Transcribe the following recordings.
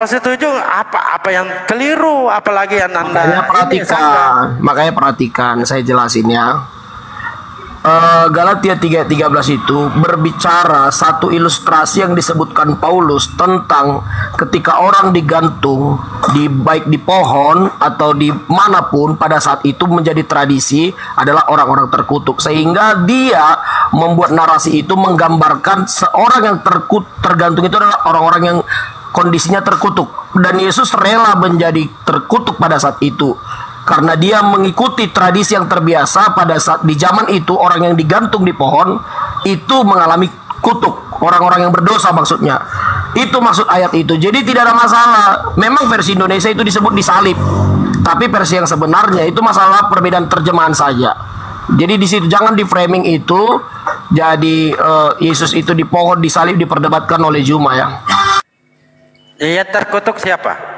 setuju, apa yang keliru, apalagi yang Anda makanya perhatikan, saya jelasin ya. Galatia 3:13 itu berbicara satu ilustrasi yang disebutkan Paulus tentang ketika orang digantung baik di pohon atau di manapun, pada saat itu menjadi tradisi adalah orang-orang terkutuk, sehingga dia membuat narasi itu menggambarkan seorang yang tergantung itu adalah orang-orang yang kondisinya terkutuk, dan Yesus rela menjadi terkutuk pada saat itu karena dia mengikuti tradisi yang terbiasa. Pada saat di zaman itu orang yang digantung di pohon itu mengalami kutuk, orang-orang yang berdosa maksudnya. Itu maksud ayat itu. Jadi tidak ada masalah. Memang versi Indonesia itu disebut disalib, tapi versi yang sebenarnya itu masalah perbedaan terjemahan saja. Jadi di situ jangan di framing itu jadi Yesus itu di pohon disalib diperdebatkan oleh Juma ya. Yang terkutuk siapa?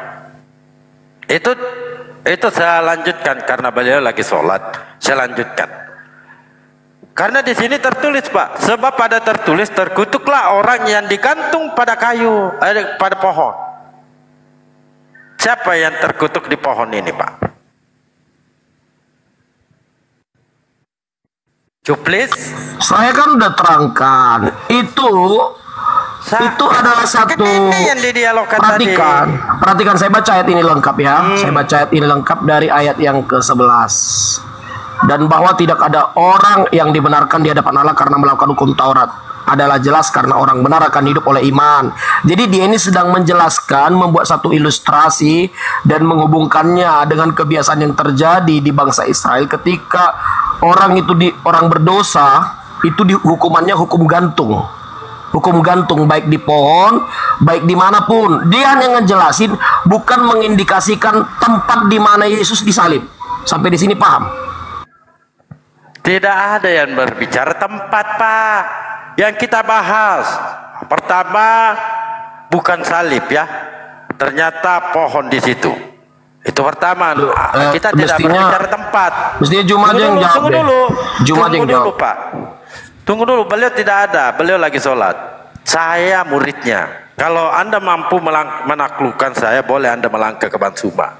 Itu saya lanjutkan karena beliau lagi sholat. Saya lanjutkan. Karena di sini tertulis, Pak, sebab pada tertulis terkutuklah orang yang digantung pada kayu, pada pohon. Siapa yang terkutuk di pohon ini, Pak? Please. Saya kan udah terangkan itu adalah satu. Perhatikan, saya baca ayat ini lengkap ya. Saya baca ayat ini lengkap dari ayat yang ke-11. Dan bahwa tidak ada orang yang dibenarkan di hadapan Allah karena melakukan hukum Taurat adalah jelas karena orang benar akan hidup oleh iman. Jadi dia ini sedang menjelaskan, membuat satu ilustrasi dan menghubungkannya dengan kebiasaan yang terjadi di bangsa Israel ketika orang berdosa itu hukumannya hukum gantung. Hukum gantung baik di pohon, baik dimanapun. Dia hanya ngejelasin, bukan mengindikasikan tempat di mana Yesus disalib. Sampai di sini paham? Tidak ada yang berbicara tempat, Pak. Yang kita bahas pertama bukan salib ya. Ternyata pohon di situ. Itu pertama. Kita tidak berbicara tempat. Mestinya Juma aja yang jawab. Tunggu dulu, Pak. Tunggu dulu, beliau tidak ada, beliau lagi sholat. Saya muridnya. Kalau Anda mampu menaklukkan saya, boleh Anda melangkah ke Bansuma.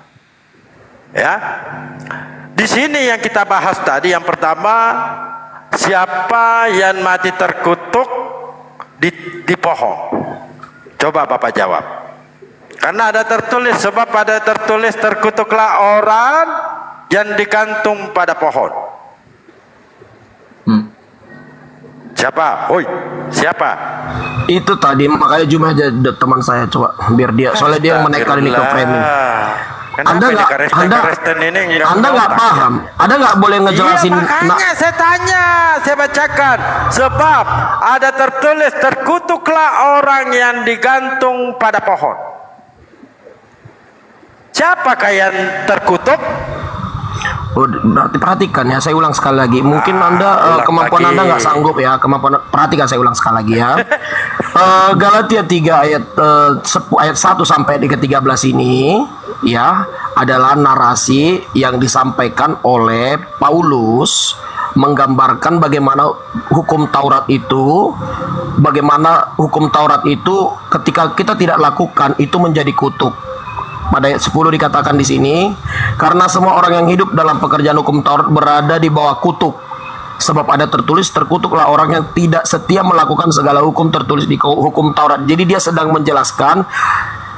Ya, di sini yang kita bahas tadi, yang pertama, siapa yang mati terkutuk di pohon? Coba Bapak jawab. Karena ada tertulis, sebab ada tertulis terkutuklah orang yang digantung pada pohon. Siapa? Oi, siapa? Itu tadi, makanya Juma aja teman saya, coba biar dia, soalnya dia yang menaikkan ini ke framing. Anda nggak paham? Anda nggak boleh ngejelasin. Iya, makanya saya tanya, saya bacakan. Sebab ada tertulis terkutuklah orang yang digantung pada pohon. Siapakah yang terkutuk? Oh, berarti perhatikan ya, saya ulang sekali lagi. Mungkin Anda kemampuan lagi. Anda nggak sanggup ya. Perhatikan, saya ulang sekali lagi ya. Galatia 3 ayat 1 sampai di ke-13 ini ya adalah narasi yang disampaikan oleh Paulus menggambarkan bagaimana hukum Taurat itu, ketika kita tidak lakukan itu menjadi kutuk. Pada ayat 10 dikatakan di sini, karena semua orang yang hidup dalam pekerjaan hukum Taurat berada di bawah kutuk. Sebab ada tertulis, terkutuklah orang yang tidak setia melakukan segala hukum tertulis di hukum Taurat. Jadi dia sedang menjelaskan,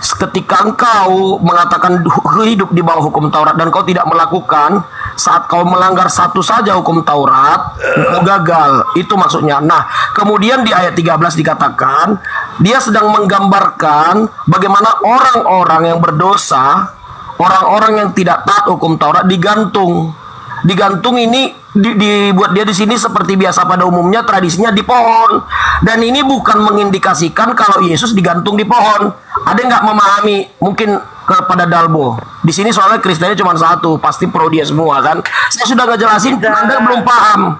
ketika engkau mengatakan hidup di bawah hukum Taurat dan kau tidak melakukan, saat kau melanggar satu saja hukum Taurat, kau gagal. Itu maksudnya. Nah, kemudian di ayat 13 dikatakan, dia sedang menggambarkan bagaimana orang-orang yang berdosa, orang-orang yang tidak taat hukum Taurat digantung. Digantung ini dibuat dia di sini seperti biasa pada umumnya tradisinya di pohon. Dan ini bukan mengindikasikan kalau Yesus digantung di pohon. Ada yang nggak memahami? Mungkin kepada Dalbo. Di sini soalnya Kristennya cuma satu, pasti pro dia semua kan. Saya sudah ngejelasin, Anda belum paham.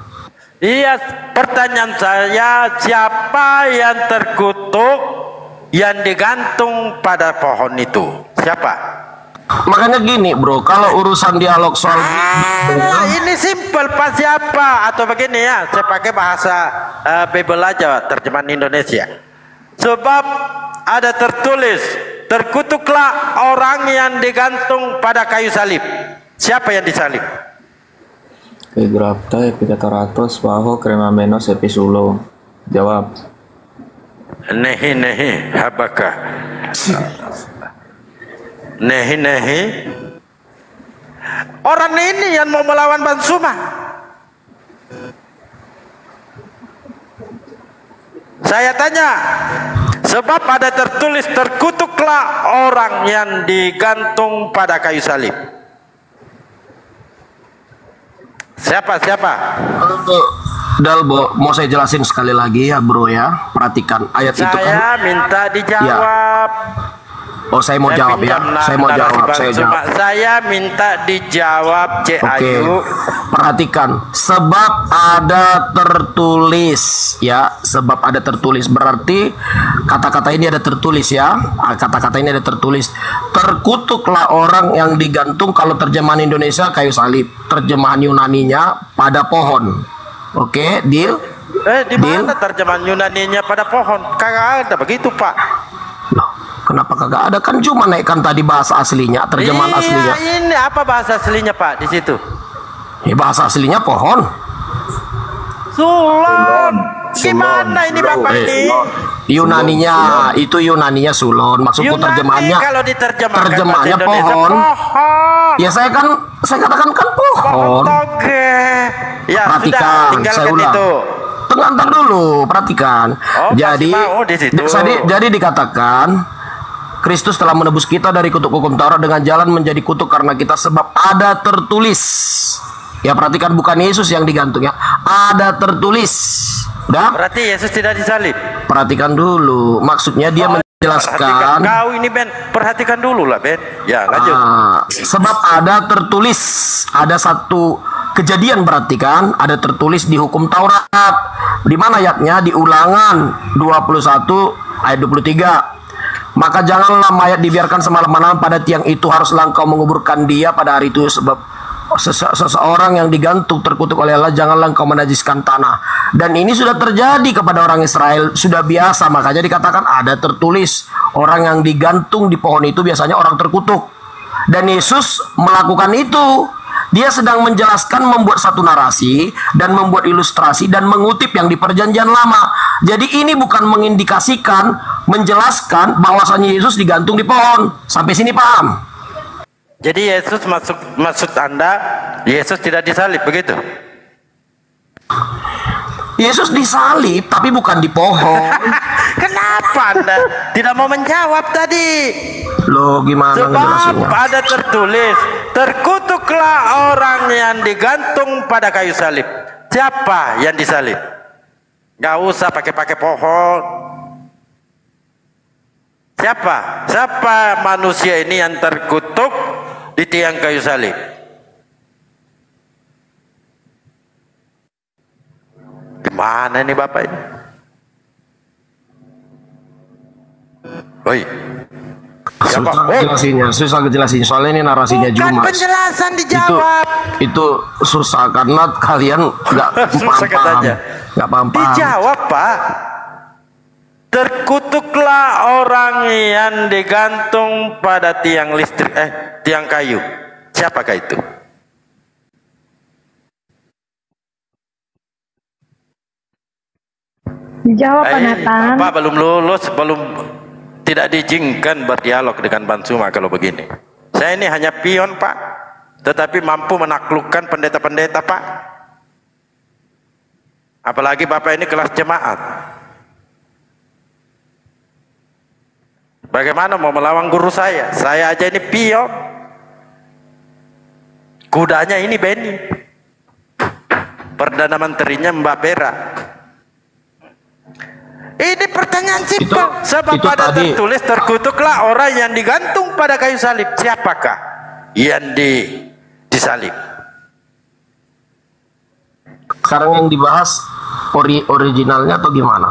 Iya, pertanyaan saya, siapa yang terkutuk yang digantung pada pohon itu? Siapa? Makanya gini bro, kalau urusan dialog soal ini simpel, Pak, siapa? Atau begini ya, saya pakai bahasa Bible aja, terjemahan Indonesia. Sebab ada tertulis terkutuklah orang yang digantung pada kayu salib. Siapa yang disalib? Grapta epikatoratos bajo crema menos episulo. Jawab. Nehi habaka. Nehi. Orang ini yang mau melawan Bansuma. Saya tanya, sebab ada tertulis terkutuklah orang yang digantung pada kayu salib. Siapa? Untuk Dalbo, mau saya jelasin sekali lagi ya bro ya. Perhatikan ayat itu kan. Saya minta dijawab. Ya. Oh, saya mau jawab ya. Saya mau jawab. Saya minta dijawab, Cik Ayu. Perhatikan, sebab ada tertulis ya. Sebab ada tertulis berarti kata-kata ini ada tertulis ya. Kata-kata ini ada tertulis. Terkutuklah orang yang digantung, kalau terjemahan Indonesia kayu salib, terjemahan Yunaninya pada pohon. Oke, deal? Di mana terjemahan Yunaninya pada pohon? Kagak ada begitu, Pak. Loh, kenapa kagak ada? Kan cuma naikkan tadi bahasa aslinya, terjemahan aslinya. Ini apa bahasa aslinya, Pak, di situ? Ya, bahasa aslinya pohon. Sulon. Gimana ini Bapak ini? Yunaninya itu Yunaninya sulon. Maksudku terjemahannya. Kalau terjemahannya pohon. Ya saya katakan kan pohon. Oke. Ya, perhatikan, saya ulang. Ntar dulu, perhatikan. Jadi dikatakan Kristus telah menebus kita dari kutuk hukum Taurat dengan jalan menjadi kutuk karena kita, sebab ada tertulis. Ya, perhatikan, bukan Yesus yang digantung ya. Ada tertulis. Udah? Berarti Yesus tidak disalib. Perhatikan dulu. Maksudnya dia menjelaskan. Kau ini Ben, perhatikan dulu lah Ben. Ya, lanjut. Sebab ada tertulis, ada satu kejadian, berarti kan ada tertulis di hukum Taurat. Di mana ayatnya? Di Ulangan 21 ayat 23. Maka janganlah mayat dibiarkan semalam-malam, pada tiang itu haruslah engkau menguburkan dia pada hari itu, sebab seseorang yang digantung terkutuk oleh Allah, janganlah engkau menajiskan tanah. Dan ini sudah terjadi kepada orang Israel, sudah biasa. Makanya dikatakan ada tertulis, orang yang digantung di pohon itu biasanya orang terkutuk. Dan Yesus melakukan itu. Dia sedang menjelaskan, membuat satu narasi dan membuat ilustrasi dan mengutip yang di Perjanjian Lama. Jadi ini bukan mengindikasikan, menjelaskan bahwasanya Yesus digantung di pohon. Sampai sini paham? Jadi Yesus maksud Anda, Yesus tidak disalib, begitu? Yesus disalib, tapi bukan di pohon. Kenapa Anda tidak mau menjawab tadi? Loh, gimana ngejelasinnya? Sebab ada tertulis, terkutuklah orang yang digantung pada kayu salib. Siapa yang disalib? Gak usah pakai pohon. Siapa manusia ini yang terkutuk di tiang kayu salib? Gimana ini Bapak ini? Oi. Susah jelasinnya. Soalnya ini narasinya bukan Jumas. Penjelasan dijawab. Itu susah karena kalian nggak paham. Dijawab, Pak. Terkutuklah orang yang digantung pada tiang listrik, tiang kayu. Siapakah itu? Jawab Pak Nathan. Bapak belum lulus, tidak diizinkan berdialog dengan Bansuma kalau begini. Saya ini hanya pion Pak, tetapi mampu menaklukkan pendeta-pendeta Pak. Apalagi Bapak ini kelas jemaat. Bagaimana mau melawan guru saya? Saya aja ini pion. Kudanya ini Benny. Perdana Menterinya Mbak Bera. Ini pertanyaan simpel. Sebab pada tertulis, terkutuklah orang yang digantung pada kayu salib. Siapakah yang disalib? Sekarang yang dibahas originalnya atau gimana?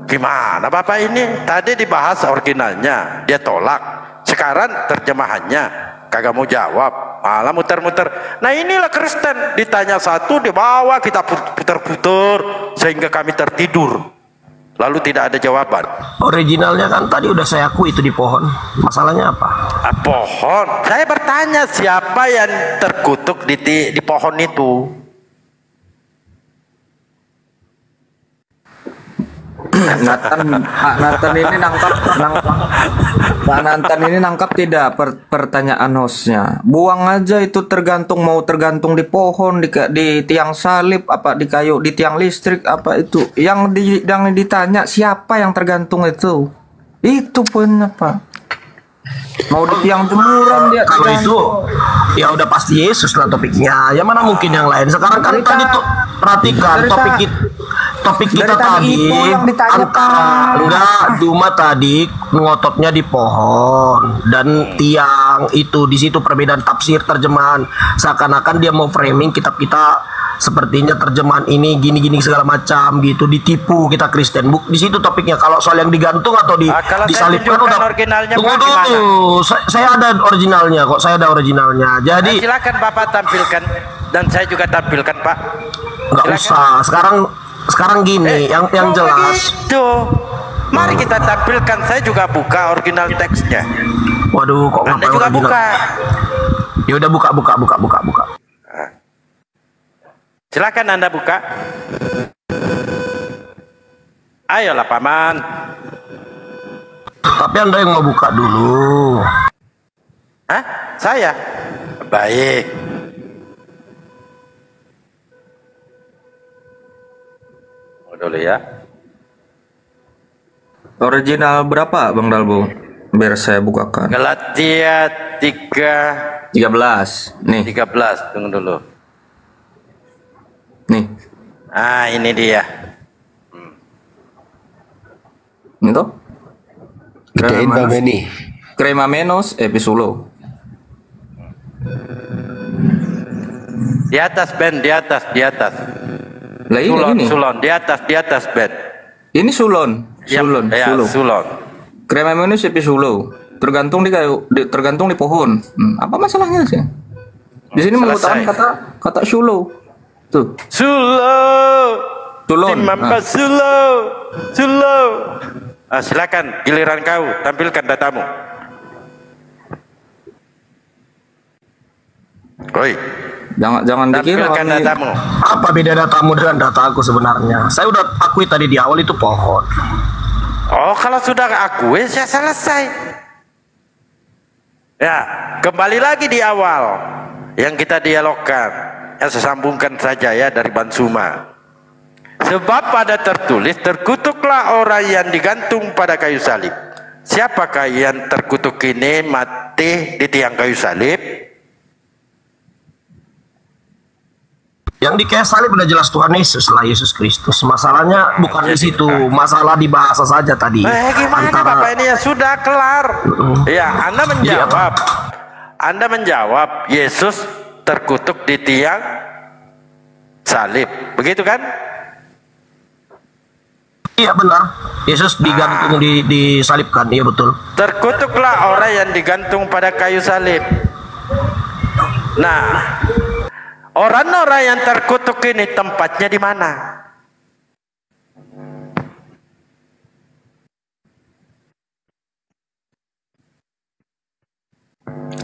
Gimana Bapak ini? Tadi dibahas originalnya, dia tolak. Sekarang terjemahannya, kagak mau jawab. Malah muter-muter. Nah inilah Kristen, ditanya satu dibawa kita putar-putar sehingga kami tertidur. lalu tidak ada jawaban. Originalnya kan tadi udah saya akui itu di pohon. Masalahnya apa? Pohon. Saya bertanya siapa yang terkutuk di pohon itu. Nathan ini Pak Nathan ini nangkap tidak pertanyaan hostnya. Buang aja itu, tergantung di pohon, di tiang salib, apa di kayu, di tiang listrik, apa itu. Yang ditanya siapa yang tergantung itu. Itu poinnya, Pak. Mau di tiang jemuran dia. Kalau itu ya udah pasti Yesus lah topiknya. Ya mana mungkin yang lain. Sekarang kan tadi tuh perhatikan topik kita tadi antara enggak cuma tadi ngototnya di pohon dan tiang itu, di situ perbedaan tafsir terjemahan. Seakan-akan dia mau framing kitab kita sepertinya terjemahan ini gini-gini segala macam gitu, ditipu kita Kristen. Di situ topiknya. Kalau soal yang digantung atau disalibkan udah tunggu dulu. Saya ada originalnya kok. Saya ada originalnya. Jadi silakan Bapak tampilkan dan saya juga tampilkan, Pak. Enggak usah. Sekarang gini, yang jelas. Begitu. Mari kita tampilkan. Saya juga buka original teksnya. Waduh, kok Anda juga original? buka. Ya udah buka. Silakan Anda buka. Ayolah Paman. Tapi Anda yang mau buka dulu. Hah? Saya? Baik. Dulu ya. Original berapa, Bang Dalbo? Biar saya bukakan. Galatia 13. Nih. 13. Tunggu dulu. Nih. Ah, ini dia. Ini toh? Crema Menos Episulo. Di atas Ben, di atas. Lah ini. Sulon, di atas Ben. Ini Sulon. Sulon. Crema Menos Episulo. Tergantung di kayu, tergantung di pohon. Apa masalahnya sih? Di sini mengutarakan kata Sulo. Tuh. Sulon. Sulo. Silakan, giliran kau tampilkan datamu. Oi. Jangan dikira datamu. Apa beda datamu dengan data aku sebenarnya? Saya udah akui tadi di awal itu pohon. Oh, kalau sudah akui saya selesai. Ya, kembali lagi di awal yang kita dialogkan. Saya sambungkan saja ya dari Bansuma. Sebab pada tertulis, terkutuklah orang yang digantung pada kayu salib. Siapakah yang terkutuk ini mati di tiang kayu salib? Yang di kayu salib udah jelas Tuhan Yesus lah, Yesus Kristus. Masalahnya bukan di situ, masalah di bahasa saja tadi. Gimana Bapak ini ya sudah kelar. Ya, Anda menjawab Yesus terkutuk di tiang salib. Begitu kan? Iya benar, Yesus digantung disalibkan, iya betul. Terkutuklah orang yang digantung pada kayu salib. Nah, orang-orang yang terkutuk ini tempatnya di mana?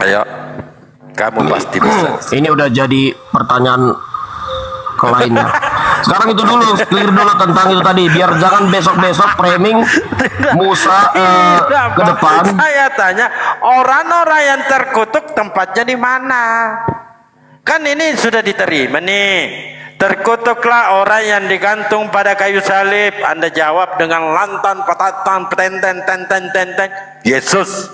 Ayo, kamu pasti bisa. Ini udah jadi pertanyaan ke lainnya. Sekarang itu dulu, clear dulu tentang itu tadi, biar jangan besok-besok framing Musa ke depan. Saya tanya, orang-orang yang terkutuk tempatnya di mana? Kan ini sudah diterima nih. Terkutuklah orang yang digantung pada kayu salib. Anda jawab dengan lantan, patatan, tenten, Yesus.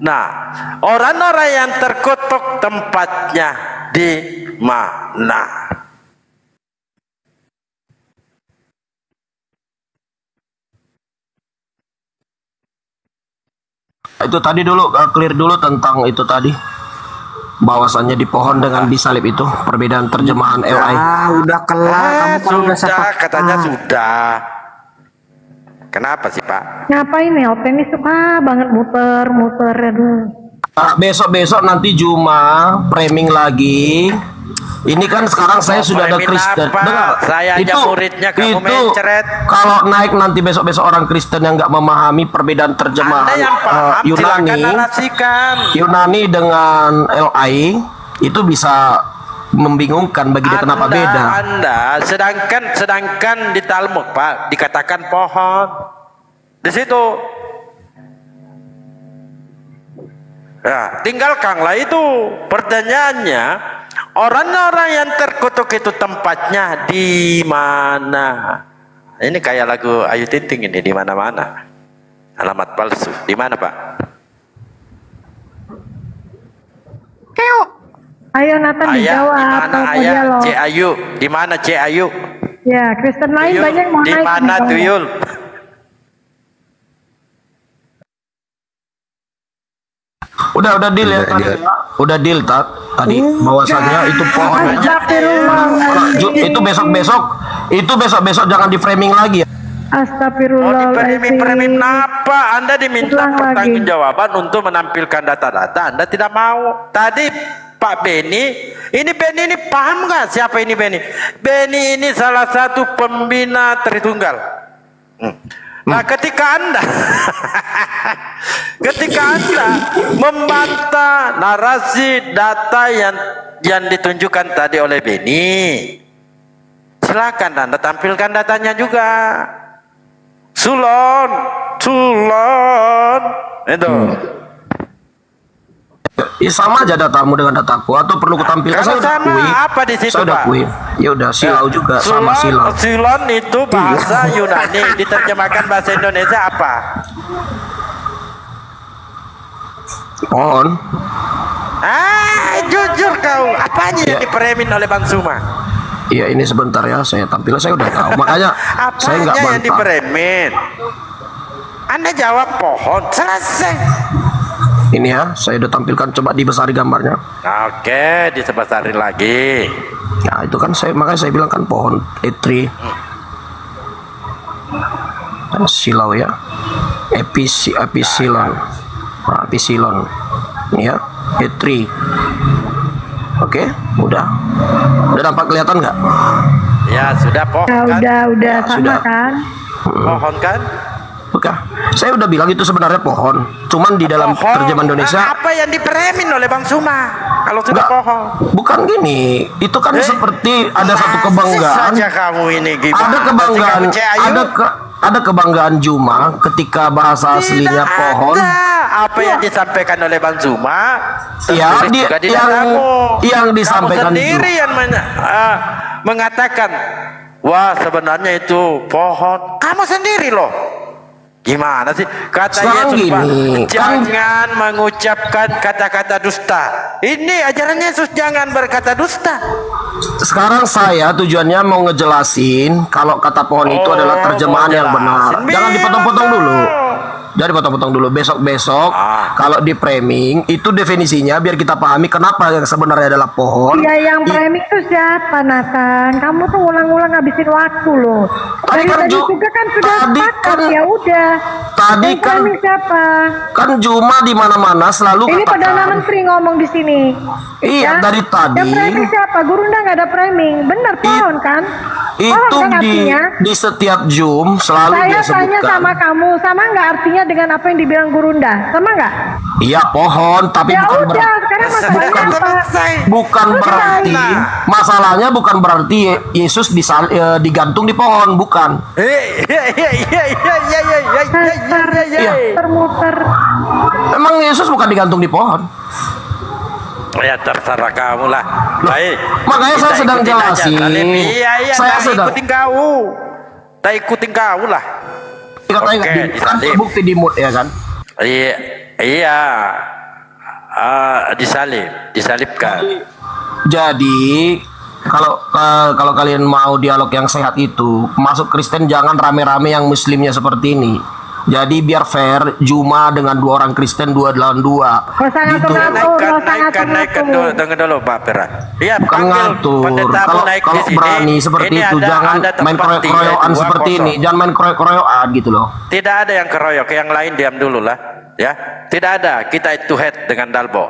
Nah, orang-orang yang terkutuk tempatnya di mana? Itu tadi dulu, clear dulu tentang itu tadi, bahwasannya di pohon dengan disalib itu perbedaan terjemahan LI. Udah kelar. Sudah, katanya sudah. Kenapa sih Pak? Ngapain LP ini suka banget muter, aduh. Besok-besok nanti Juma framing lagi Ini kan sekarang saya sudah ada Kristen. Dengar, saya aja muridnya, kamu mencret. Kalau naik nanti besok-besok orang Kristen yang nggak memahami perbedaan terjemahan Yunani dengan LI itu bisa membingungkan bagi dia kenapa beda. Sedangkan di Talmud Pak dikatakan pohon. Di situ. Ya, tinggalkanlah itu. Pertanyaannya, orang-orang yang terkutuk itu tempatnya di mana? Ini kayak lagu Ayu Ting Ting ini, di mana-mana. Alamat palsu. Di mana, Pak? Ayo Nathan dijawab. Di mana ayah? C Ayu. Di mana C Ayu? Ya, Kristen lain Tuyul. banyak mau Di naik. mana Tuyul? Udah deal ya tadi. Udah deal tadi bahwasannya itu pohon. Itu besok-besok jangan di framing lagi ya. Astagfirullah. Framing apa? Anda diminta pertanggungjawaban untuk menampilkan data-data. Anda tidak mau. Tadi Pak Beni, ini paham nggak siapa ini Beni? Beni ini salah satu pembina Tritunggal. Nah, ketika Anda membantah narasi data yang ditunjukkan tadi oleh Beni, silakan Anda tampilkan datanya juga. Sulon itu. Ya sama aja datamu dengan dataku atau perlu kutampilkan? Saya udah sama apa di situ, Saya udah Pak? Ya udah silau juga sama silau. Sulon itu bahasa Yunani, diterjemahkan bahasa Indonesia apa? Pohon. Jujur kau, apanya yang diperemin oleh Bang Suma? Iya ini sebentar ya, saya tampil, saya udah tahu. Makanya saya nggak bantah. Yang diperemin? Anda jawab pohon, selesai. Ini ya, saya udah tampilkan, coba dibesari gambarnya. Oke, disebesarin lagi. Ya itu kan makanya saya bilang kan pohon tree. Silau ya, episilon. Nah, episilon. Ini ya, tree. Oke, udah nampak kelihatan nggak? Ya sudah pohon ya, kan? Udah sama sudah. kan? Pohon kan? Bukan. Saya udah bilang itu sebenarnya pohon. Cuman di dalam terjemahan Indonesia. Apa yang diperemin oleh Bang Suma? Kalau sudah pohon. Bukan gini. Itu kan seperti ada satu kebanggaan. Saja kamu ini gimana? Ada kebanggaan. Ada kebanggaan Juma ketika bahasa aslinya pohon. Apa yang disampaikan oleh Bang Zuma? Ya, yang disampaikan kamu sendiri yang mengatakan, wah sebenarnya itu pohon. Kamu sendiri loh. Gimana sih? Kata Yesus, jangan mengucapkan kata-kata dusta. Ini ajaran Yesus, jangan berkata dusta. Sekarang saya tujuannya mau ngejelasin kalau kata pohon itu adalah terjemahan yang benar. Jangan dipotong-potong dulu. Jadi potong-potong dulu. Besok-besok kalau di framing itu definisinya biar kita pahami kenapa yang sebenarnya adalah pohon. Iya, yang framing itu siapa, Nathan? Kamu tuh ulang-ulang ngabisin waktu loh. Tadi juga kan sudah sepakat, ya udah. Tadi yang kan siapa? Kan Juma di mana-mana selalu ini katakan. Perdana Menteri ngomong di sini. Iya, ya? Dari tadi. Yang framing siapa? Gurunda nggak ada framing. Bener pohon kan? Itu kan di setiap Zoom selalu dia sebutkan. Saya tanya sama kamu, sama nggak artinya dengan apa yang dibilang Gurunda? Sama nggak? Iya pohon, tapi ya bukan udah, sekarang masalahnya bukan berarti Yesus digantung di pohon, bukan. Termuter. Emang Yesus bukan digantung di pohon? Ya terserah kamu lah. Baik. Makanya saya sedang jelasin. Saya sedang ikutin kau. Tak ikutin kau lah. Katanya kan terbukti di mood ya kan? Iya. Disalibkan. Jadi kalau kalian mau dialog yang sehat itu masuk Kristen jangan rame-rame yang Muslimnya seperti ini. Jadi biar fair, Juma dengan dua orang Kristen 2 lawan 2. Naikkan dulu Pak Pera. Iya, bukan ngatur. Kalau berani seperti itu jangan main kroyok-kroyokan seperti ini. Jangan main kroyok-kroyokan gitu loh. Tidak ada yang keroyok, yang lain diam dulu lah. Ya, tidak ada. Kita itu head dengan Dalbo.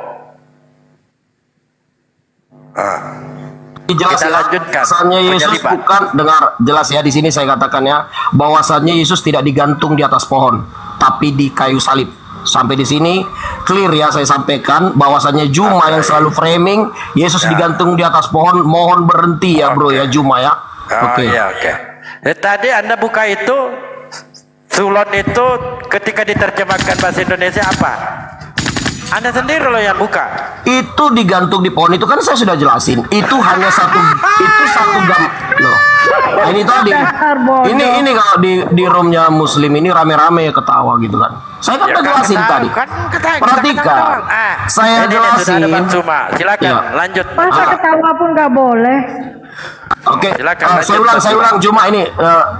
Jelas Kita ya, lanjutkan. bahwasannya Yesus Penyaliban. bukan, dengar jelas ya di sini saya katakan ya, bahwasannya Yesus tidak digantung di atas pohon, tapi di kayu salib. Sampai di sini clear ya, saya sampaikan bahwasannya Juma yang selalu framing Yesus digantung di atas pohon, mohon berhenti ya bro ya Juma ya. Oh iya, oke. Tadi Anda buka itu, sulon itu ketika diterjemahkan bahasa Indonesia apa? Anda sendiri loh yang buka. Itu digantung di pohon itu kan saya sudah jelasin. Itu hanya satu gam loh. Nah, ini tadi. Ini kalau di roomnya Muslim ini rame-rame ketawa gitu kan. Saya kan udah jelasin tadi. Perhatikan. Saya jelasin. Silakan Ya. lanjut. Masa ketawa pun nggak boleh? Oke, Silakan, saya ulang Juma ini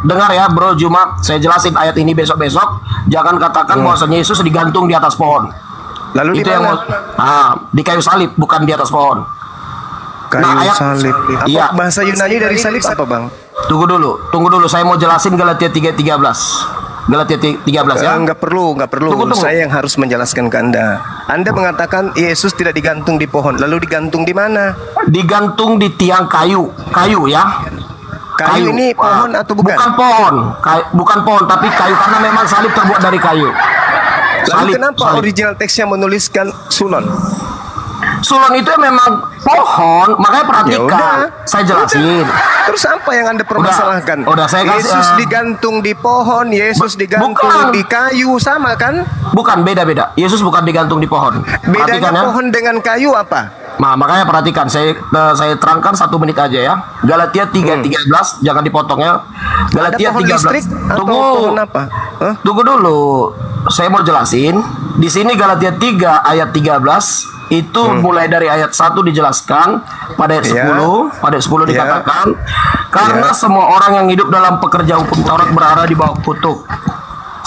dengar ya bro Juma, saya jelasin ayat ini besok. Jangan katakan bahwasanya Yesus digantung di atas pohon. Lalu Itu di yang mana? di kayu salib, bukan di atas pohon. Kayu salib. Apa Iya. bahasa Yunani dari salib apa, Bang? Tunggu dulu. Saya mau jelasin Galatia 3:13. Galatia 13 ya. Enggak perlu. Tunggu. Saya yang harus menjelaskan ke Anda. Anda mengatakan Yesus tidak digantung di pohon. Lalu digantung di mana? Digantung di tiang kayu ya. Kayu ini pohon atau bukan? Bukan pohon, tapi kayu karena memang salib terbuat dari kayu. Lalu kenapa original teksnya menuliskan sulon? Sulon itu memang pohon, makanya perhatikan. Ya udah. Saya jelasin. Terus apa yang Anda permasalahkan? Udah, saya kasih, Yesus digantung di pohon, Yesus digantung bukan. di kayu, sama kan? Bukan, beda. Yesus bukan digantung di pohon. Perhatikan Bedanya ya. pohon dengan kayu apa? Nah, makanya perhatikan, saya terangkan 1 menit aja ya. Galatia 3:13, jangan dipotong ya. Galatia Ada pohon 13. listrik atau pohon apa? Hah? Tunggu dulu. Saya mau jelasin. Di sini Galatia 3 ayat 13 itu mulai dari ayat 1 dijelaskan, pada ayat 10, pada ayat 10 dikatakan, karena semua orang yang hidup dalam pekerja hukum Taurat berada di bawah kutuk.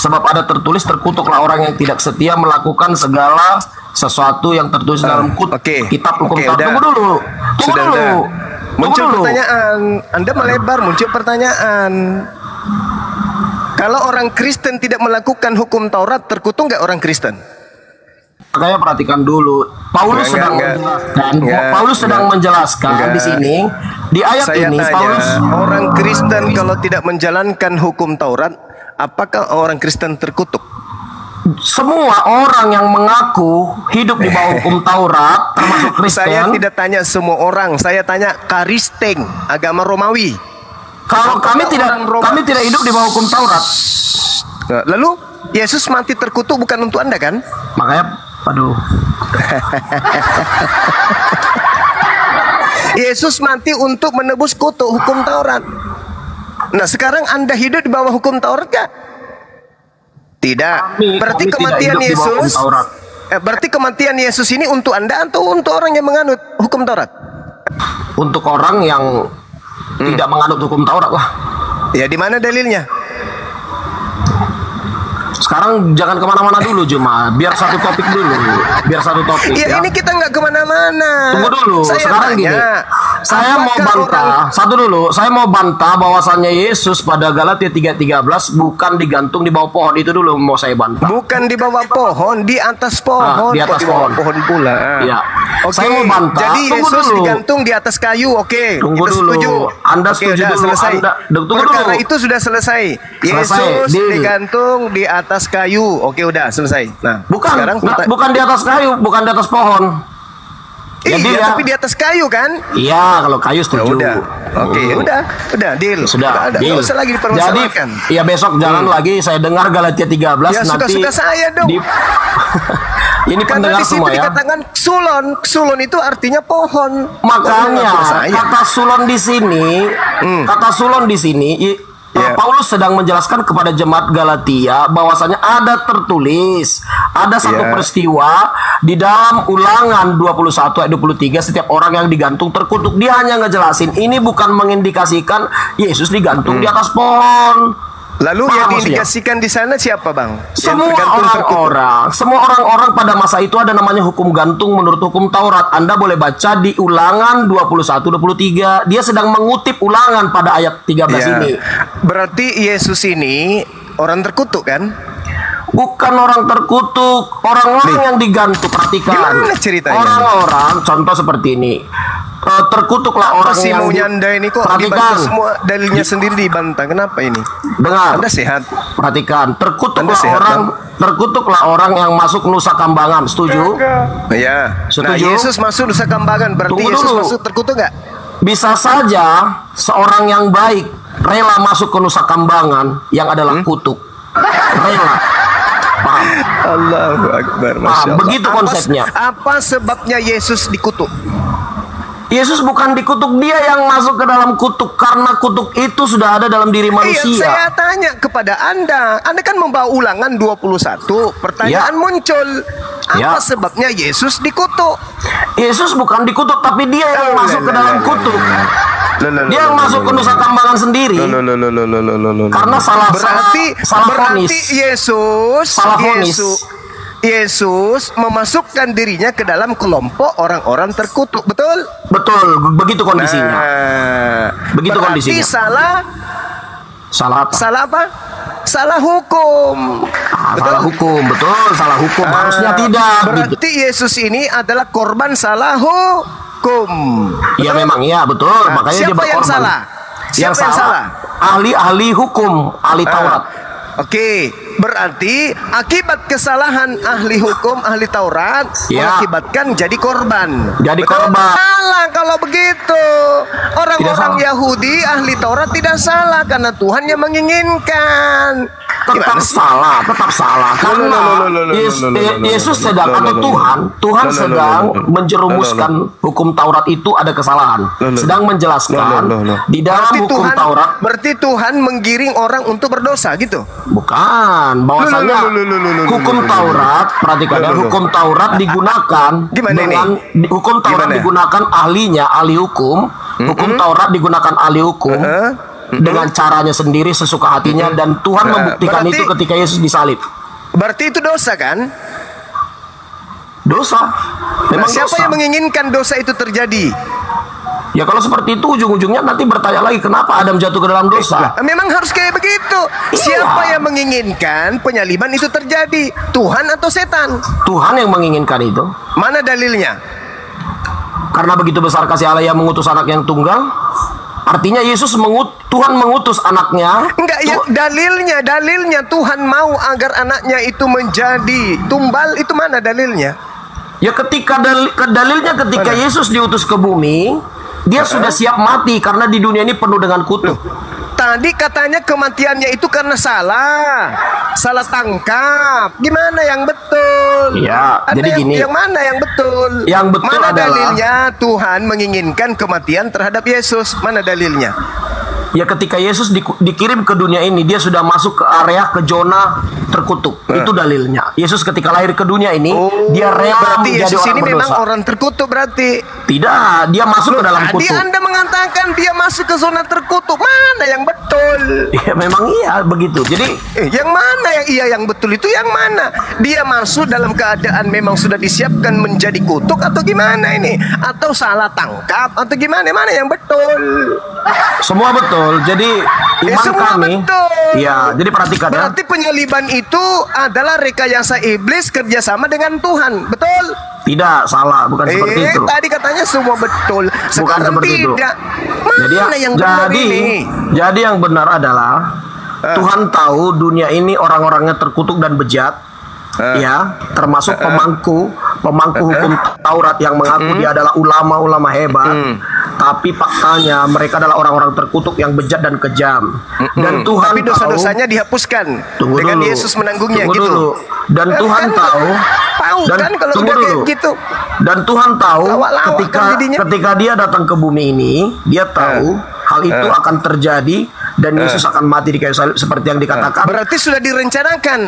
Sebab ada tertulis, terkutuklah orang yang tidak setia melakukan segala sesuatu yang tertulis dalam kitab hukum Taurat. Tunggu dulu. Muncul pertanyaan. Anda melebar, muncul pertanyaan. Kalau orang Kristen tidak melakukan hukum Taurat, terkutuk nggak orang Kristen? Makanya perhatikan dulu. Paulus sedang menjelaskan di sini, di ayat Saya ini tanya, Paulus, orang Kristen kalau tidak menjalankan hukum Taurat, apakah orang Kristen terkutuk? semua orang yang mengaku hidup di bawah hukum Taurat termasuk Kristen. Saya tidak tanya semua orang, saya tanya Karisteng, agama Romawi. Kalau kami tidak hidup di bawah hukum Taurat. Lalu Yesus mati terkutuk bukan untuk Anda kan? Makanya aduh. Yesus mati untuk menebus kutuk hukum Taurat. Nah, sekarang Anda hidup di bawah hukum Taurat gak? Tidak. Berarti kematian Yesus, berarti kematian Yesus ini untuk Anda atau untuk orang yang menganut hukum Taurat? Untuk orang yang tidak menganut hukum Taurat lah. Ya, di mana dalilnya? Sekarang jangan kemana-mana dulu, Juma. Biar satu topik dulu. Ya, ini kita nggak kemana-mana. Tunggu dulu. Sekarang gini. Saya mau bantah. Saya mau bantah bahwasannya Yesus pada Galatia 3:13 bukan digantung di bawah pohon. Itu dulu mau saya bantah. Bukan di bawah pohon, di atas pohon. Di atas pohon. Pohon pula. Iya. Oke. Saya mau bantah. Jadi Yesus digantung di atas kayu. Oke. Tunggu kita dulu. setuju. Anda setuju dulu. Selesai. Tunggu Perkara dulu. itu sudah selesai. Yesus digantung di atas kayu. Oke, udah selesai. Nah, sekarang bukan di atas kayu, bukan di atas pohon. Iya, tapi di atas kayu kan? Iya, kalau kayu setuju. Ya udah. Oke, udah deal. Sudah. Nggak usah lagi dipermasalahkan. Jadi, ya besok jangan lagi saya dengar Galatia 13 ya, nanti. Suka saya dong. Ini karena pendengar di situ semua ya. dikatakan sulon. Sulon itu artinya pohon. Makanya kata sulon di sini, Paulus sedang menjelaskan kepada jemaat Galatia bahwasanya ada tertulis, ada satu peristiwa di dalam Ulangan 21 ayat 23, setiap orang yang digantung terkutuk. Dia hanya ngejelasin, ini bukan mengindikasikan Yesus digantung di atas pohon. Lalu yang diindikasikan di sana siapa, Bang? Semua orang pada masa itu ada namanya hukum gantung menurut hukum Taurat. Anda boleh baca di Ulangan 21-23. Dia sedang mengutip Ulangan pada ayat 13 ini. Berarti Yesus ini orang terkutuk kan? Bukan orang terkutuk, orang-orang yang digantung. Perhatikan. Gimana ceritanya? Orang-orang, contoh seperti ini. terkutuklah orang yang Anda ini kok perhatikan semua dalilnya sendiri dibantah. Kenapa ini? Dengar. Anda sehat. Perhatikan, Anda terkutuklah orang yang masuk Nusa Kambangan. Setuju? Ya. Setuju? Nah, Yesus masuk Nusa Kambangan, berarti Tunggu Yesus dulu. masuk terkutuk nggak? Bisa saja seorang yang baik rela masuk ke Nusa Kambangan yang adalah kutuk. Rela. Paham? Allahu Akbar. Paham? Masya Allah. Begitu konsepnya. Apa sebabnya Yesus dikutuk? Yesus bukan dikutuk, dia yang masuk ke dalam kutuk, karena kutuk itu sudah ada dalam diri manusia. Iya, saya tanya kepada Anda. Anda kan membawa Ulangan 21. Pertanyaan muncul. Apa sebabnya Yesus dikutuk? Yesus bukan dikutuk, tapi dia yang masuk ke dalam kutuk. Dia yang masuk ke Nusa Kambangan sendiri. Karena salah berarti Yesus memasukkan dirinya ke dalam kelompok orang-orang terkutuk, betul? Betul, begitu kondisinya. Begitu berarti kondisinya. Salah apa? Salah apa? Salah hukum. Salah hukum, betul, salah hukum. Harusnya tidak. Berarti Yesus ini adalah korban salah hukum. Iya memang iya, betul. Makanya dia berkorban. Yang salah? Siapa yang salah? Ahli hukum, ahli Taurat. Oke, berarti akibat kesalahan ahli hukum, ahli Taurat mengakibatkan jadi korban. Jadi korban. Salah kalau begitu. Orang-orang Yahudi ahli Taurat tidak salah karena Tuhan yang menginginkan. Tetap salah. Karena Yesus sedang atau Tuhan sedang menjerumuskan hukum Taurat itu ada kesalahan. Sedang menjelaskan di dalam hukum Taurat. Berarti Tuhan menggiring orang untuk berdosa gitu? Bukan, bahwasanya hukum Taurat, perhatikan ya, hukum Taurat digunakan hukum Taurat digunakan ahlinya, ahli hukum. Hukum Taurat digunakan ahli hukum dengan caranya sendiri, sesuka hatinya, dan Tuhan membuktikan itu ketika Yesus disalib. Berarti itu dosa kan? Dosa. Memang siapa dosa. yang menginginkan dosa itu terjadi? Ya kalau seperti itu ujung-ujungnya nanti bertanya lagi kenapa Adam jatuh ke dalam dosa. Memang harus kayak begitu. Siapa yang menginginkan penyaliban itu terjadi? Tuhan atau setan? Tuhan yang menginginkan itu. Mana dalilnya? Karena begitu besar kasih Allah yang mengutus anak yang tunggal. Artinya Tuhan mengutus anaknya. Enggak, ya dalilnya Tuhan mau agar anaknya itu menjadi tumbal, itu mana dalilnya? Ya ketika dalilnya ketika Yesus diutus ke bumi, dia sudah siap mati karena di dunia ini penuh dengan kutuk. Tadi katanya kematiannya itu karena salah tangkap. Gimana yang betul? Ya, jadi gini. Yang mana yang betul? Yang betul mana adalah dalilnya Tuhan menginginkan kematian terhadap Yesus? Mana dalilnya? Ya ketika Yesus dikirim ke dunia ini, dia sudah masuk ke area ke zona terkutuk. Itu dalilnya. Yesus ketika lahir ke dunia ini, dia rela menjadi Yesus orang ini berdosa. memang orang terkutuk berarti. Tidak, dia masuk ke dalam kutuk. Tadi Anda mengatakan dia masuk ke zona terkutuk. Mana yang betul? Ya memang iya begitu. Jadi yang mana yang iya yang betul itu yang mana? Dia masuk dalam keadaan memang sudah disiapkan menjadi kutuk atau gimana ini? Atau salah tangkap atau gimana? Mana yang betul? Semua betul. Jadi iman kami. Ya, jadi perhatikan ya. Berarti penyaliban itu adalah rekayasa iblis kerjasama dengan Tuhan, betul? Tidak, salah, bukan seperti itu. Tadi katanya semua betul. Sekarang bukan seperti tidak. Itu. Mana yang benar ini? Jadi yang benar adalah Tuhan tahu dunia ini orang-orangnya terkutuk dan bejat. Ya, termasuk pemangku hukum Taurat yang mengaku dia adalah ulama-ulama hebat. Tapi faktanya mereka adalah orang-orang terkutuk yang bejat dan kejam. Dan Tuhan tapi dosa-dosanya dihapuskan dengan Yesus menanggungnya gitu. Dan Tuhan tahu kan kalau udah kayak gitu. Dan Tuhan tahu ketika dia datang ke bumi ini, dia tahu hal itu akan terjadi dan Yesus akan mati di kayu salib seperti yang dikatakan. Berarti sudah direncanakan.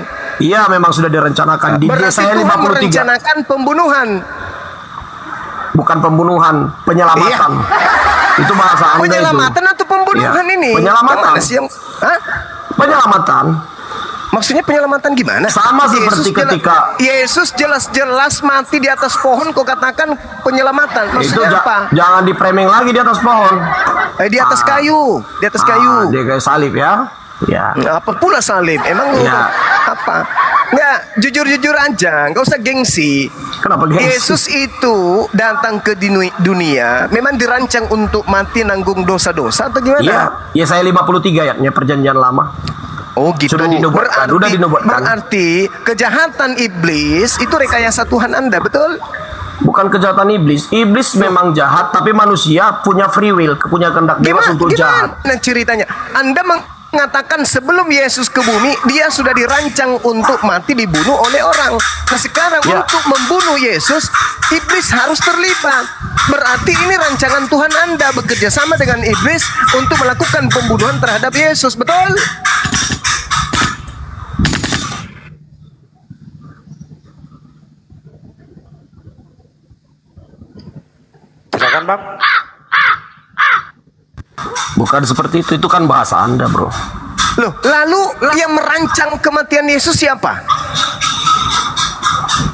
Iya, memang sudah direncanakan. Di Yesaya 53 merencanakan pembunuhan. Bukan pembunuhan, penyelamatan. Itu bahasa Anda itu. Penyelamatan atau pembunuhan ini? Penyelamatan. Penyelamatan. Maksudnya penyelamatan gimana? Sama seperti ketika Yesus jelas-jelas mati di atas pohon, kok katakan penyelamatan? Maksudnya apa? Jangan di framing lagi di atas pohon. Di atas kayu, di atas kayu. Di kayu salib ya. Ya. Apa pula salib? Emang lu Ya. apa? Nggak, jujur-jujur aja, nggak usah gengsi. Kenapa gengsi? Yesus itu datang ke dunia memang dirancang untuk mati nanggung dosa-dosa atau gimana? Ya, Yesaya 53 ayatnya Perjanjian Lama. Oh gitu. Sudah dinubuatkan, berarti kejahatan iblis itu rekayasa Tuhan Anda, betul? Bukan kejahatan iblis. Iblis memang jahat, tapi manusia punya free will, punya kehendak bebas untuk jahat. Gimana ceritanya? Anda mengatakan sebelum Yesus ke bumi, dia sudah dirancang untuk mati, dibunuh oleh orang. Nah sekarang untuk membunuh Yesus, iblis harus terlibat. Berarti ini rancangan Tuhan Anda bekerja sama dengan iblis untuk melakukan pembunuhan terhadap Yesus, betul? Silakan Bang. Bukan seperti itu kan bahasa Anda, bro. Loh, lalu yang merancang kematian Yesus siapa?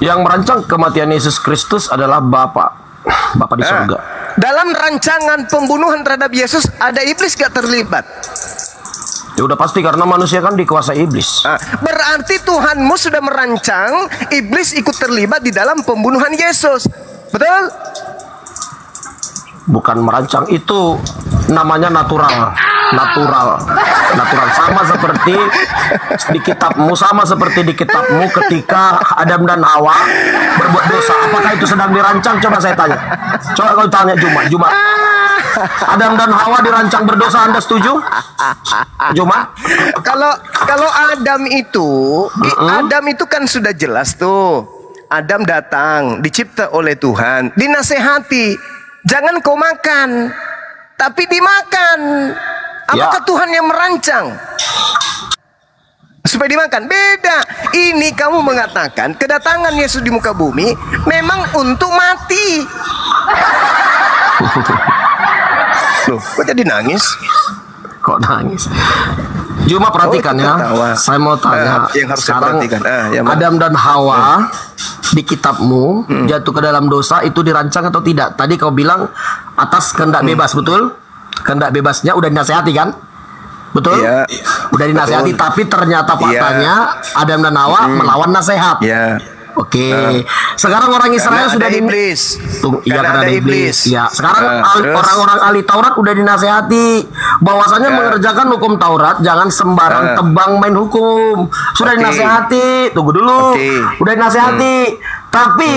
Yang merancang kematian Yesus Kristus adalah Bapa di surga. Dalam rancangan pembunuhan terhadap Yesus ada iblis gak terlibat? Ya udah pasti, karena manusia kan dikuasai iblis. Berarti Tuhanmu sudah merancang iblis ikut terlibat di dalam pembunuhan Yesus, betul? Bukan merancang, itu namanya natural. Sama seperti di kitabmu ketika Adam dan Hawa berbuat dosa. Apakah itu sedang dirancang? Coba saya tanya. Coba kau tanya Juma. Adam dan Hawa dirancang berdosa, Anda setuju? Juma? Kalau Adam itu kan sudah jelas tuh. Adam datang, dicipta oleh Tuhan, dinasehati. Jangan kau makan, tapi dimakan. Apakah Tuhan yang merancang supaya dimakan? Beda. Ini kamu mengatakan kedatangan Yesus di muka bumi memang untuk mati. Loh, kok jadi nangis? Kok nangis? Cuma perhatikan saya mau tanya. Yang harus sekarang perhatikan. Adam dan Hawa di kitabmu jatuh ke dalam dosa itu dirancang atau tidak? Tadi kau bilang atas kehendak bebas, betul? Kehendak bebasnya udah dinasehati kan? Betul? Ya, udah dinasehati, tapi ternyata faktanya Adam dan Hawa melawan nasihat. Ya. Oke. Sekarang orang Israel sudah iblis. Karena ada iblis. Ya, sekarang orang-orang ahli Taurat udah dinasehati bahwasanya mengerjakan hukum Taurat jangan sembarang tebang main hukum. Sudah dinasehati. Tunggu dulu. Udah dinasehati. Tapi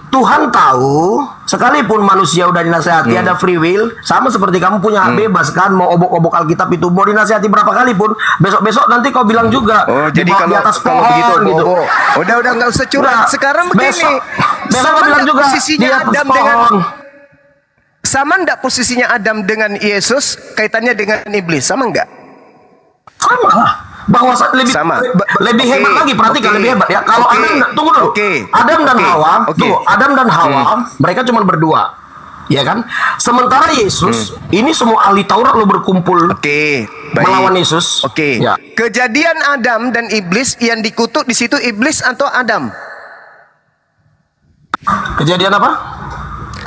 Tuhan tahu, sekalipun manusia udah dinasehati ada free will, sama seperti kamu punya hak bebas kan, mau obok-obok Alkitab itu, mau dinasehati berapa kali pun, besok-besok nanti kau bilang juga. Jadi kalau di atas pohon begitu, gitu. Udah nggak usah curhat. Sekarang begini, besok kau bilang juga posisinya Adam sama enggak posisinya Adam dengan Yesus, kaitannya dengan iblis, sama enggak? Sama lah. Bahwa lebih hebat lagi, perhatikan lebih hebat ya. Kalau Adam, tunggu dulu. Adam dan Hawa, Adam dan Hawa, mereka cuma berdua, ya kan? Sementara Yesus, ini semua ahli Taurat lo berkumpul, melawan Yesus. Ya. Kejadian Adam dan iblis yang dikutuk di situ iblis atau Adam? Kejadian apa?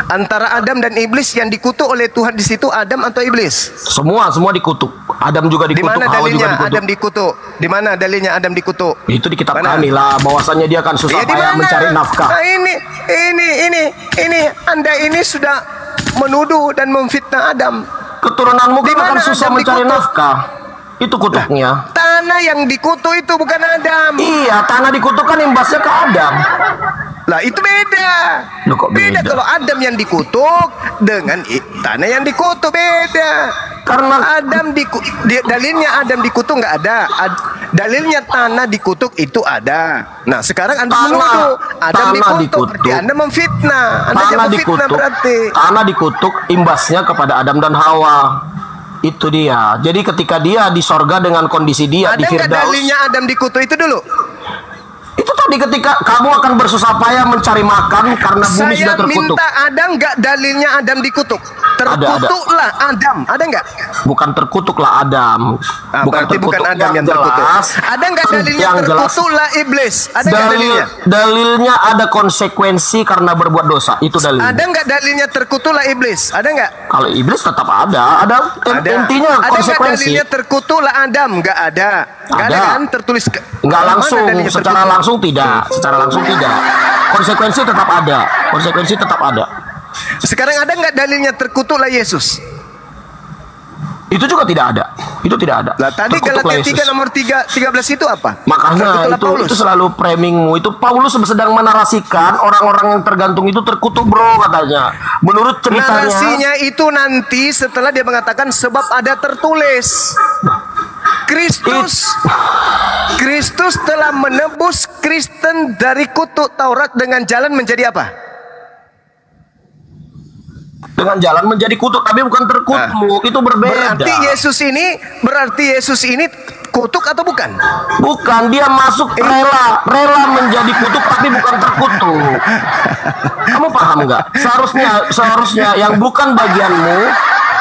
Antara Adam dan iblis yang dikutuk oleh Tuhan di situ Adam atau iblis? Semua dikutuk. Adam juga dikutuk. Di mana Hawa dalilnya juga dikutuk. Adam dikutuk? Di mana dalilnya Adam dikutuk? Itu di kitab kami lah, bahwasanya dia kan susah payah mencari nafkah. Nah, ini Anda ini sudah menuduh dan memfitnah Adam. Keturunanmu kan susah mencari nafkah. Itu kutuknya. Tanah yang dikutuk itu bukan Adam. Iya, tanah dikutuk kan imbasnya ke Adam. Lah itu beda. Loh, kok beda? Kalau Adam yang dikutuk dengan tanah yang dikutuk beda. Karena Adam dalilnya Adam dikutuk nggak ada. Dalilnya tanah dikutuk itu ada. Nah sekarang Anda menuduh Adam dikutuk. Berarti Anda memfitnah. Anda tanah dikutuk. Berarti. Tanah dikutuk imbasnya kepada Adam dan Hawa. Itu dia. Jadi ketika dia di sorga dengan kondisi dia ada di Firdaus. Ada dalilnya Adam dikutuk itu dulu? Itu tadi ketika kamu akan bersusah payah mencari makan karena bumi sudah terkutuk. Saya minta ada nggak dalilnya Adam dikutuk? Terkutuklah Adam, ada nggak? Bukan terkutuklah Adam. Berarti bukan Adam yang terkutuk. Ada nggak dalilnya terkutuklah iblis? Ada nggak dalilnya? Dalilnya ada konsekuensi karena berbuat dosa. Itu dalilnya. Ada nggak dalilnya terkutuklah iblis? Ada nggak? Kalau iblis tetap ada. Intinya konsekuensi. Ada nggak dalilnya terkutuklah Adam? Nggak ada. Nggak ada kan tertulis? Nggak langsung. Secara langsung tidak. Secara langsung tidak. Konsekuensi tetap ada. Konsekuensi tetap ada. Sekarang ada nggak dalilnya terkutuklah Yesus? Itu juga tidak ada. Itu tidak ada. Lah tadi Galatia 3 nomor 13 itu apa? Makanya itu selalu framingmu. Itu Paulus sedang menarasikan orang-orang yang tergantung itu terkutuk, bro, katanya. Menurut ceritanya. Narasinya itu nanti setelah dia mengatakan sebab ada tertulis. Kristus telah menebus Kristen dari kutuk Taurat dengan jalan menjadi apa? Dengan jalan menjadi kutuk, tapi bukan terkutuk. Itu berbeda. Berarti Yesus ini kutuk atau bukan? Bukan, dia masuk rela menjadi kutuk tapi bukan terkutuk. Kamu paham nggak? Seharusnya yang bukan bagianmu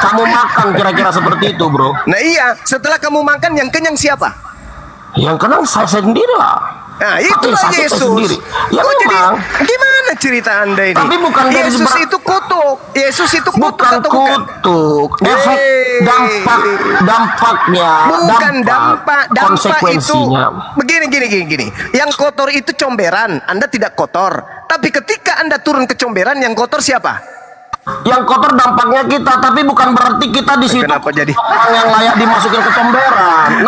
kamu makan, kira-kira seperti itu, bro. Nah iya, setelah kamu makan yang kenyang siapa? Yang kenyang saya sendiri lah. Nah itulah Yesus. Ya memang. Gimana cerita Anda ini? Tapi bukan Yesus itu kutuk. Yesus itu kutuk bukan atau bukan? Kutuk. Efek dampaknya. Bukan dampak konsekuensinya. Itu begini. Yang kotor itu comberan. Anda tidak kotor. Tapi ketika Anda turun ke comberan, yang kotor siapa? Yang kotor dampaknya kita, tapi bukan berarti kita di situ. Kenapa jadi orang yang layak dimasukin ke comberan?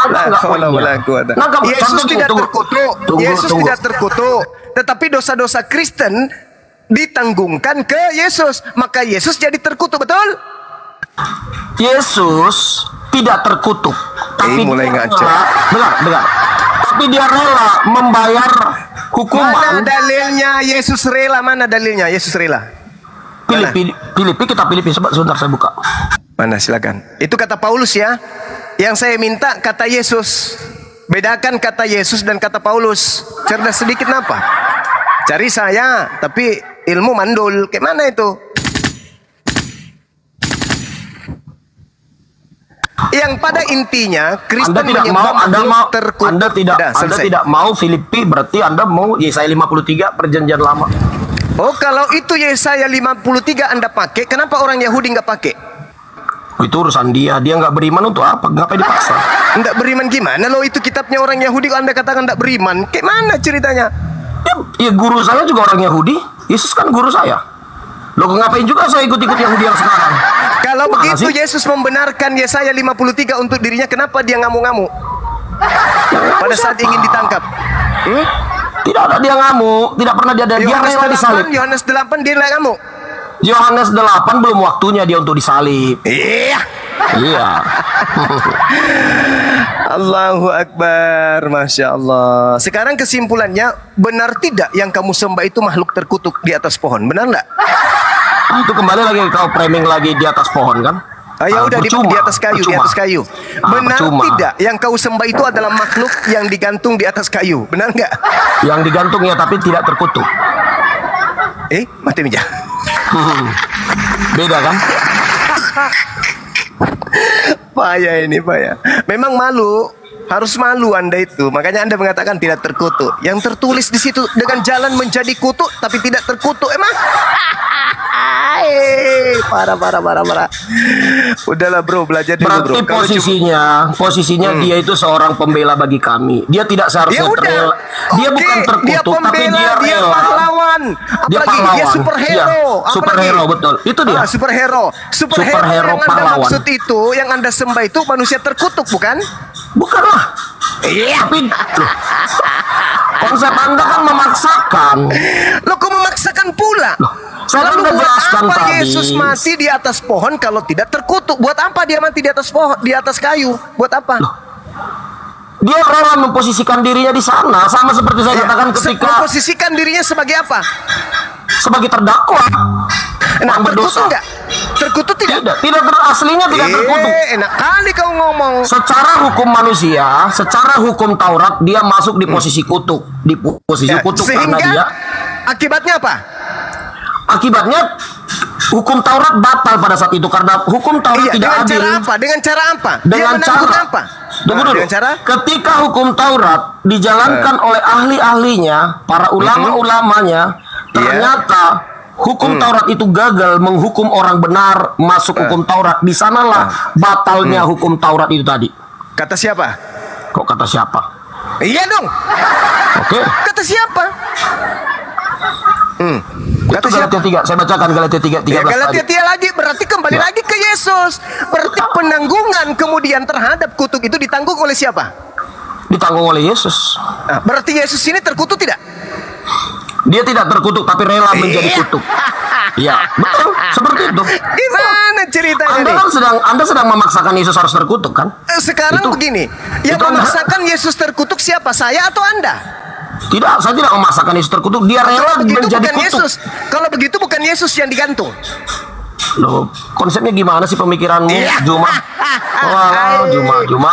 Yesus tidak terkutuk. Yesus tidak terkutuk. Tetapi dosa-dosa Kristen ditanggungkan ke Yesus. Maka Yesus jadi terkutuk, betul? Yesus tidak terkutuk. Tapi mulai ngaco. Dengar. Tapi dia rela membayar hukuman. Mana dalilnya Yesus rela? Mana dalilnya Yesus rela? Filipi, sebentar saya buka. Mana, silakan. Itu kata Paulus ya. Yang saya minta kata Yesus. Bedakan kata Yesus dan kata Paulus. Cerdas sedikit apa? Cari saya, tapi ilmu mandul. Kayak mana itu? Yang pada intinya Kristen Anda tidak mau Filipi, berarti Anda mau Yesaya 53 perjanjian lama. Oh, kalau itu Yesaya 53 Anda pakai, kenapa orang Yahudi nggak pakai? Itu urusan dia nggak beriman untuk apa? Ngapain dipaksa? Nggak beriman gimana? Lo itu kitabnya orang Yahudi, kok Anda katakan nggak beriman? Kayak mana ceritanya? Ya guru saya juga orang Yahudi. Yesus kan guru saya. Lo ngapain juga saya ikut-ikut Yahudi yang sekarang? Kalau begitu Yesus membenarkan Yesaya 53 untuk dirinya, kenapa dia ngamuk-ngamuk? Pada saat ingin ditangkap. Tidak ada dia ngamuk, tidak pernah dia rela disalib. Yohanes 8 dia ngamuk. Yohanes 8 belum waktunya dia untuk disalib. Iya. Allahu Akbar, Masya Allah. Sekarang kesimpulannya, benar tidak yang kamu sembah itu makhluk terkutuk di atas pohon? Benar enggak? Itu kembali lagi kau framing lagi di atas pohon kan? Ya udah di atas kayu. Benar tidak yang kau sembah itu adalah makhluk yang digantung di atas kayu? Benar nggak? Yang digantung ya, tapi tidak terkutuk. Mati meja. Beda kan? Payah ini, payah. Memang malu. Harus malu Anda itu. Makanya Anda mengatakan tidak terkutuk. Yang tertulis di situ dengan jalan menjadi kutuk tapi tidak terkutuk. Emang? Parah. Udahlah bro, belajar dulu bro. Berarti posisinya dia itu seorang pembela bagi kami. Dia tidak seharusnya rela. Dia bukan terkutuk, tapi dia rela. Dia pahlawan. Dia superhero. Superhero, betul. Itu dia. Superhero yang Anda maksud itu, yang Anda sembah itu manusia terkutuk, bukan? Bukanlah. Iya. Tapi konsep Anda kan memaksakan. Loh, kok memaksakan pula? Saya lalu buat apa tadi. Yesus mati di atas pohon kalau tidak terkutuk? Buat apa dia mati di atas pohon, di atas kayu? Buat apa? Loh, dia rela memposisikan dirinya di sana, sama seperti saya katakan ketika memposisikan dirinya sebagai apa? Sebagai terdakwa. Nah, terkutuk nggak? terkutuk tidak? Tidak aslinya tidak terkutuk. Enak kali kau ngomong. Secara hukum manusia, secara hukum Taurat dia masuk di posisi kutuk, di posisi kutuk sehingga, karena dia. Akibatnya apa? Akibatnya hukum Taurat batal pada saat itu karena hukum Taurat tidak adil. Dengan cara apa? Dengan cara apa? Dengan cara ketika hukum Taurat dijalankan oleh ahli-ahlinya, para ulama-ulamanya, ternyata hukum Taurat itu gagal menghukum orang benar masuk hukum Taurat. Di sanalah batalnya hukum Taurat itu tadi. Kata siapa? Kok kata siapa? Iya dong. Oke. Kata siapa? Itu Galatia 3, saya bacakan Galatia 3:13 Galatia 3 lagi, berarti kembali lagi ke Yesus. Berarti penanggungan kemudian terhadap kutuk itu ditanggung oleh siapa? Ditanggung oleh Yesus. Nah, berarti Yesus ini terkutuk tidak? Dia tidak terkutuk tapi rela menjadi kutuk. Iya, betul, seperti itu. Gimana ceritanya Anda sedang memaksakan Yesus harus terkutuk kan? Sekarang itu, begini, yang memaksakan Yesus terkutuk siapa? Saya atau Anda? Tidak, saya tidak memaksakan Yesus terkutuk. Dia rela menjadi kutuk. Yesus. Kalau begitu bukan Yesus yang digantung. Loh, konsepnya gimana sih pemikiranmu, Juma? Juma.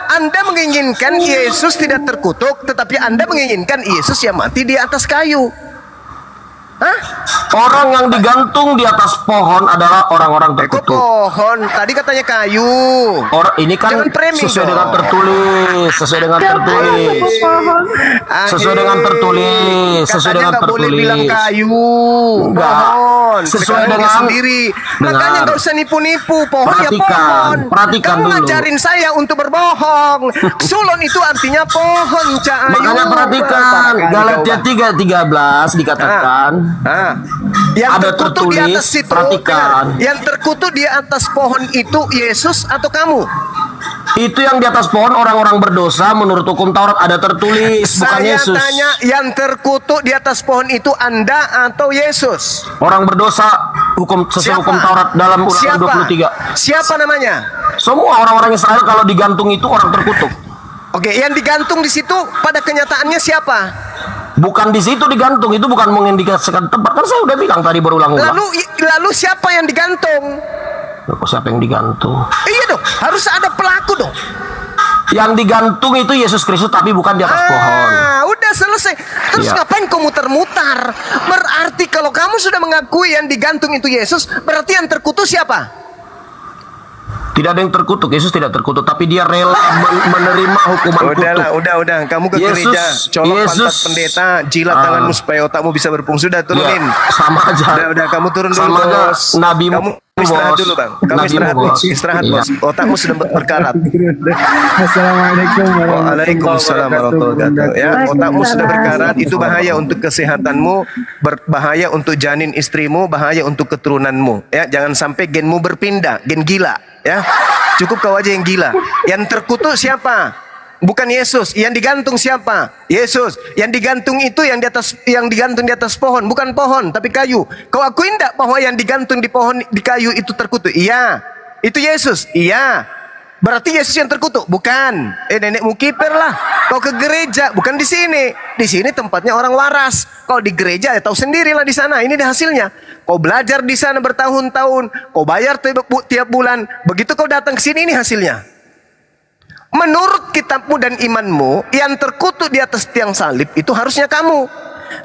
Anda menginginkan Yesus tidak terkutuk, tetapi Anda menginginkan Yesus yang mati di atas kayu. Hah? Orang yang digantung di atas pohon adalah orang-orang terkutuk. Pohon, tadi katanya kayu. Ini kan sesuai dengan tertulis, sesuai dengan tertulis. Sesuai dengan tertulis, sesuai dengan tertulis. Boleh bilang kayu, pohon. Sesuai dengan sendiri. Makanya nggak usah nipu-nipu, pohon ya pohon. Perhatikan dulu. Kamu ngajarin saya untuk berbohong. Sulon itu artinya pohon, Cak Ayu. Makanya perhatikan, Galatia 3:13 dikatakan. Yang ada terkutuk tertulis, di atas situ, perhatikan. Yang terkutuk di atas pohon itu Yesus atau kamu? Itu yang di atas pohon orang-orang berdosa menurut hukum Taurat ada tertulis, bukan Yesus. Saya tanya, yang terkutuk di atas pohon itu Anda atau Yesus? Orang berdosa sesuai hukum Taurat dalam Ulangan 23. Siapa namanya? Semua orang-orang Israel kalau digantung itu orang terkutuk. Oke, yang digantung di situ pada kenyataannya siapa? Bukan di situ digantung, itu bukan mengindikasikan tempat. Kan saya udah bilang tadi berulang-ulang. Lalu siapa yang digantung? Kok siapa yang digantung? Iya dong, harus ada pelaku dong. Yang digantung itu Yesus Kristus tapi bukan di atas pohon. Udah selesai. Terus ngapain kamu muter-muter? Berarti kalau kamu sudah mengakui yang digantung itu Yesus, berarti yang terkutuk siapa? Tidak ada yang terkutuk, Yesus tidak terkutuk, tapi dia rela menerima hukuman kutuk. Udah, kamu ke gereja, colok pantat pendeta, jilat tanganmu supaya otakmu bisa berfungsi. Sudah turunin. Sama aja. Udah, kamu turun dulu. Sama aja, Nabi kamu istirahat dulu, Bang. Kamu istirahat, bos. Otakmu sudah berkarat. Assalamualaikum Waalaikumsalam warahmatullahi wabarakatuh. Ya, otakmu sudah berkarat, itu bahaya untuk kesehatanmu, berbahaya untuk janin istrimu, bahaya untuk keturunanmu. Ya, jangan sampai genmu berpindah, gen gila. Ya, cukup kau aja yang gila. Yang terkutuk siapa? Bukan Yesus. Yang digantung siapa? Yesus. Yang digantung itu yang digantung di atas pohon, bukan pohon tapi kayu. Kau akui enggak bahwa yang digantung di pohon di kayu itu terkutuk? Iya. Itu Yesus. Iya. Berarti Yesus yang terkutuk? Bukan. Nenekmu kiper lah. Kau ke gereja, bukan di sini. Di sini tempatnya orang waras. Kau di gereja ya tahu sendirilah di sana. Ini hasilnya. Kau belajar di sana bertahun-tahun, kau bayar tiap bulan. Begitu kau datang ke sini, ini hasilnya. Menurut kitabmu dan imanmu, yang terkutuk di atas tiang salib itu harusnya kamu.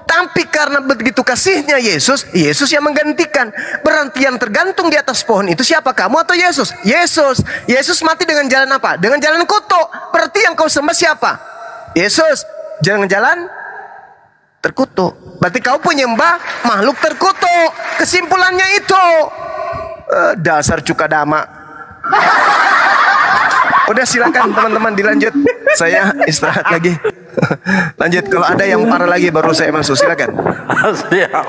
Tapi karena begitu kasihnya Yesus, Yesus yang menggantikan. Berarti yang tergantung di atas pohon itu siapa? Kamu atau Yesus? Yesus. Yesus mati dengan jalan apa? Dengan jalan kutuk. Berarti yang kau sembah siapa? Yesus. Jangan jalan terkutuk. Berarti kau penyembah makhluk terkutuk. Kesimpulannya itu. Dasar cukadama. Udah silakan teman-teman dilanjut. Saya istirahat lagi. Lanjut, kalau ada yang parah lagi baru saya masuk. Silakan. Siap.